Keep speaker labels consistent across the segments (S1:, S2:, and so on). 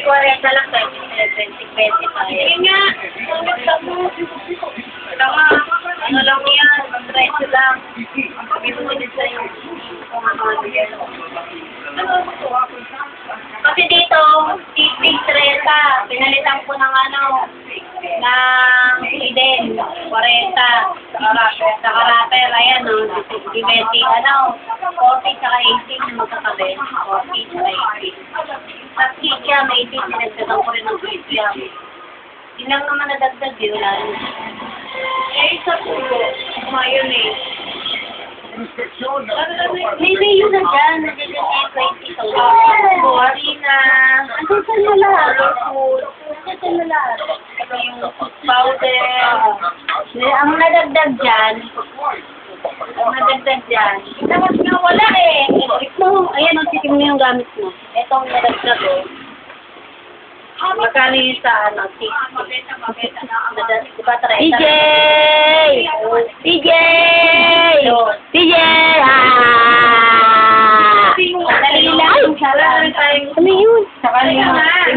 S1: 40 lang, 20 pa. Yun nga. Tama. Ano lang yan? Presyo lang. Binunin sa'yo. Kasi dito, tipig 30. Pinalitan ko ng ng Eden. 40. Sa karater, ayan o. Dimeti, 40 saka 18 yung magkakabi. 40 saka 18. Sa kikya, may 18. Pinagdagan ko rin ng kikya. Yun lang naman nadagdag yun. Wala rin. Isa po. Ngayon eh. May yun na dyan. Nandiyan yung 20. Buhari na. Andiyan sa lahat. Andiyan sa lahat. Yung powder. Ang nadagdag dyan. Dapat nga wala eh. Ito, ayan ang sikim mo yung gamit mo. Itong nadagdag oh. Magkano yung sa diba 30?
S2: DJ! DJ! DJ!
S1: Dali lang yung sarang.
S2: Ano yun?
S1: Saka yung 10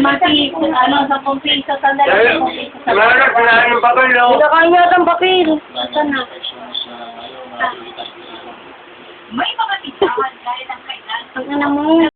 S1: piso, sandali. 10 piso.
S3: Wala ng papel, no?
S2: Wala kang yatang papel.
S1: Saan na? May mga tisawan dahil ang kailan.
S2: Ang ina mo.